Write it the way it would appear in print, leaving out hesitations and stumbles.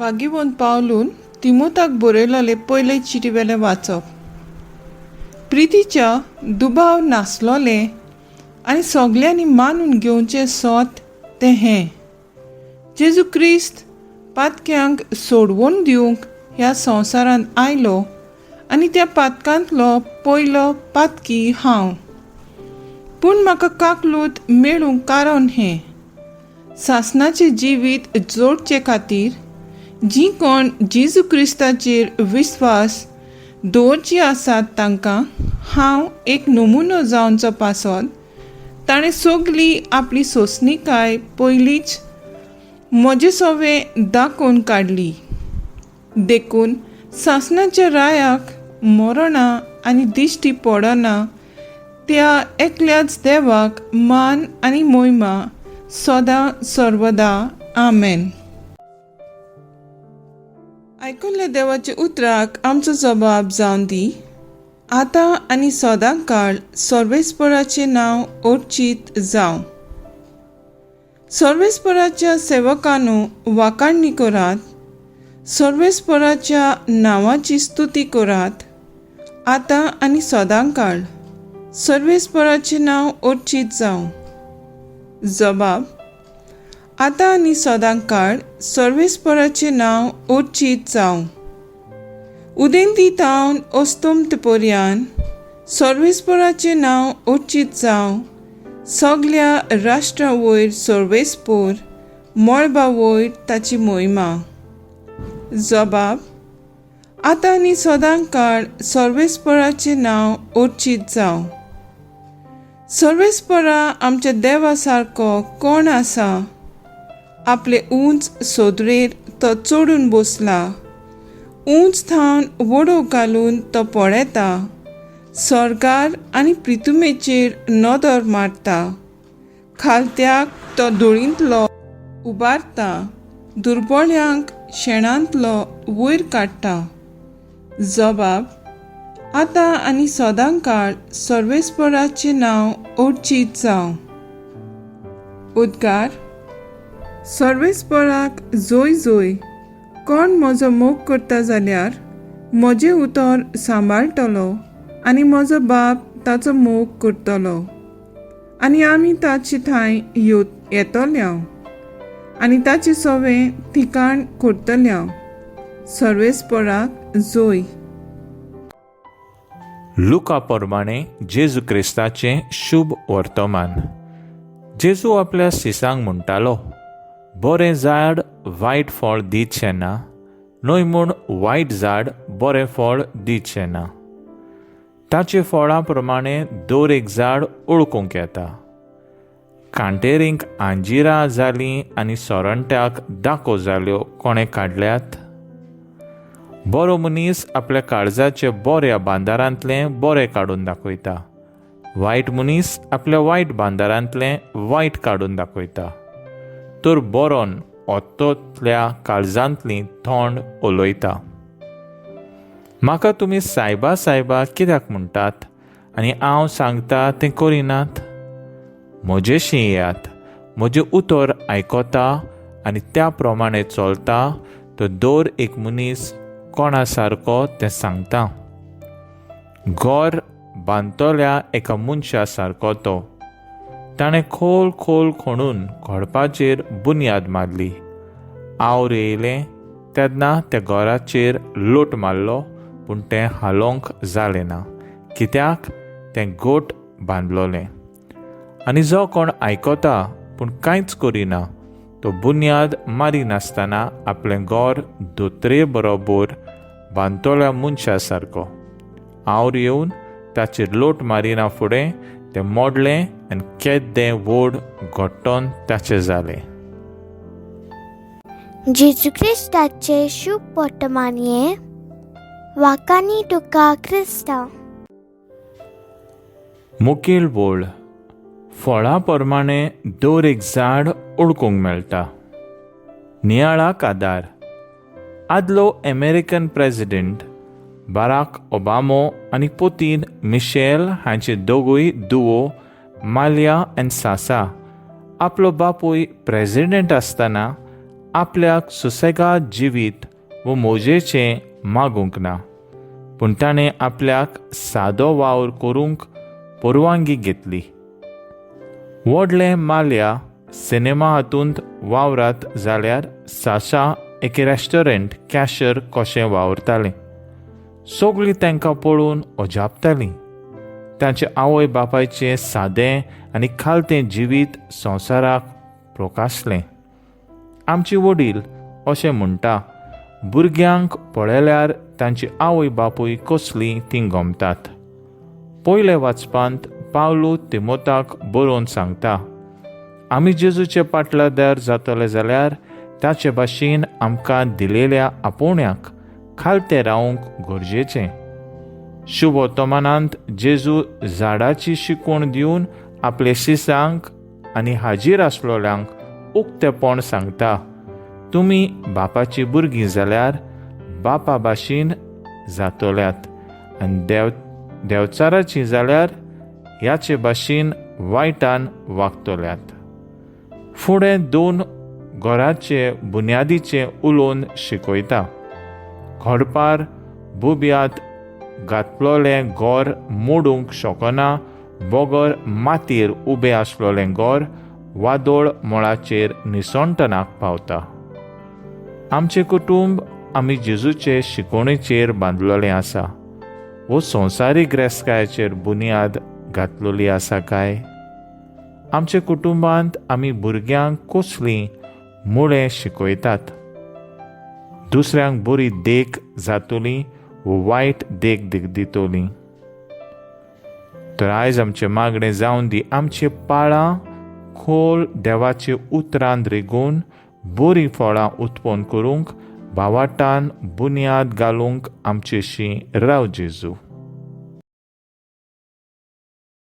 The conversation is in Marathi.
पागिवोन पावलून तिमोथाक बरयलोले पयले चिटीवेले वाचप. प्रितीच्या दुबाव नासलोले आनी सगल्यांनी मानून घेवचें सोत तें हें: जेजू क्रिस्त पातक्यांक सोडवून दिवंक ह्या संवसारांत आयलो आनी त्या पातकांतलो पयलो पातकी हांव. पूण म्हाका काकलूत मेळूंक कारण हें: सासणाचें जिवीत जोडचे खातीर जीं कोण जेजू क्रिस्ताचेर विस्वास दवरची आसात तांकां हांव एक नमुनो जावचो पासत ताणें सगली आपली सोंसणीकाय पयलींच म्हजे सोवें दाखोवन काडली. देखून सासणाच्या रायाक मरना आनी दिश्टी पडना त्या एकल्याच देवाक मान आनी मोहिमा सदां सर्वदा. आमेन. आयकल्ल्या देवाच्या उतराक आमचो जबाब जावन दी. आतां आनी सदां काळ सर्वेस्पराचें नांव ओर्चीत जावं. सर्वेस्पराच्या सेवकांनो वाखाणणी करात. सर्वेस्पराच्या नांवाची स्तुती करात. आतां आनी सदां काळ सर्वेस्पराचें नांव ओर्चीत जावं. जबाब: आतां आनी सदां काळ सर्वेस्पराचें नांव ओर्चीत जावं. उदेंतीतावन अस्तंत पर्यान सर्वेस्पराचें नांव ओर्चीत जावं. सगल्या राष्ट्रा वयर सर्वेस्पर, मळबा वयर ताची मोहिमा. जबाब: आतां आनी सदां काळ सर्वेस्पराचें नांव ओर्चीत जावं. सर्वेस्परा आमच्या देवा सारको कोण आसा? आपले उंच सोदरेर तो चडून बसला. उंच थावन वडो घालून तो पळेता. सर्गार आनी पृथ्वीचेर नदर मारता. खालत्याक तो धुळींतलो उबारता. दुर्बळ्यांक शेणांतलो वयर काडटा. जबाब: आतां आनी सदां काळ सर्वेस्पराचें नांव ओर्चीत जावं. उद्गार. सर्वेस्पराक जोय जोय. कोण म्हजो मोग करता जाल्यार म्हजें उतर सांबाळटलो आनी म्हजो बाप ताचो मोग करतलो आनी आमी ताचे थंय येतल्या आनी ताचे सवें ठिकाण करतल्या. सर्वेस्पराक जोय. लुका प्रमाणे जेजू क्रिस्ताचें शुभ वर्तमान. जेजू आपल्या शिसांक म्हणटालो, बरें झाड वायट फळ दितशें ना, न्हय म्हूण वायट झाड बरें फळ दितशें ना. ताचे फळां प्रमाणे दर एक झाड ओळखूंक येता. कांटेरींक आंजिरां जालीं आनी सोरंट्याक दाखो जाल्यो कोणें काडल्यात? बरो मनीस आपल्या काळजाचे बऱ्या बांदारांतलें बरें काडून दाखयता. वायट मनीस आपल्या वायट बांदारांतलें वायट काडून दाखयता. तर बरोन ओतोतल्या काळजांतलीं थोंड उलयता. म्हाका तुमी सायबा सायबा कित्याक म्हणटात आनी हांव सांगता तें करिनात? म्हजेशी येयात, म्हजें उतर आयकोता आनी त्या प्रमाणे चलता तो दर एक मनीस कोणा सारको तें सांगता. घर बांदतल्या एका मनशा सारको तो. ताणें खोल खोल खणून घोडपाचेर बुन्याद मारली. आवर येयलें तेन्ना त्या घराचेर लोट मारलो, पूण तें हालोवंक जालें ना, कित्याक तें गोट बांदलोलें. आनी जो कोण आयकोता पूण कांयच करिना तो बुन्याद मारिनासतना आपलें घर दोतरे बरोबर बांदतल्या मनशा सारको. आवर येवन ताचेर लोट मारिना फुडें तें मोडलें आनी केद्दें व्हड घोट्टोन ताचें जालें. जेजू क्रिस्ताचे शुभ वर्तमान हें. वाखाणी तुका क्रिस्ता. मुखेल बोल. फळां प्रमाणे दर एक झाड ओळखूंक मेळटा. नियाळाक आदार. आदलो अमेरिकन प्रेसिडेंट बाराक ओबामो आनी पुतीन मिशेल हांचे दोगूय दुवो मालिया आनी सासा आपलो बापूय प्रेसिडेंट आसतना आपल्याक सुसेगाद जिवीत व मोजेचें मागूंक ना, पूण ताणें आपल्याक सादो वावर करूंक परवानगी घेतली. व्हडले माल्या सिनेमा हातूंत वावरात जाल्यार साशा एके रेस्टॉरंट कॅशर कशें वावरतालें. सगळीं तांकां पळोवन अजापतालीं. तांचे आवय बापायचें सादें आनी खालतें जिवीत संवसाराक प्रकाशलें. आमची वडील अशें म्हणटा, भुरग्यांक पळयल्यार तांची आवय बापूय कसलीं तीं गमतात. पयले वाचपांत पावलो तिमोथाक बरोवन सांगता, आमी जेजूचे पाटलादार जातले जाल्यार ताचे भाशेन आमकां दिलेल्या आपोवण्याक खालते रावंक गरजेचें. शुभ वर्तमानांत जेजू झाडाची शिकवण दिवन आपले शिसांक आनी हाजीर आसलोल्यांक उक्तेपण सांगता, तुमी बापाची भुरगीं जाल्यार बापा भाशेन जातोल्यात आनी देवचाराची जाल्यार ह्याचे भाशेन वायटान वागतोल्यात. फुडें 2 घराचे बुन्यादीचें उलोवन शिकयता. घडपार बुब्यांत घातलोलें घर मोडूंक शकना, बोगर मातयेर उबें आसलोलें घर वादोळ मळाचेर निसणटनाक पावता. आमचें कुटूंब आमी जेजूचे शिकवणेचेर बांदलोलें आसा, वो संवसारीक रेस्कायाचेर बुन्याद घातलेली आसा काय? आमच्या कुटुंबांत आमी भुरग्यांक कसलीं मुळें शिकयतात? दुसऱ्यांक बरी देख जातली व वायट देख दितली. तर आयज आमचें मागणें जावन दी, आमचें पाळां खोल देवाचे उतरांत रिगून बरीं फळां उत्पन्न करूंक भावाटान बुन्याद घालूंक आमचेशी राव जेजू.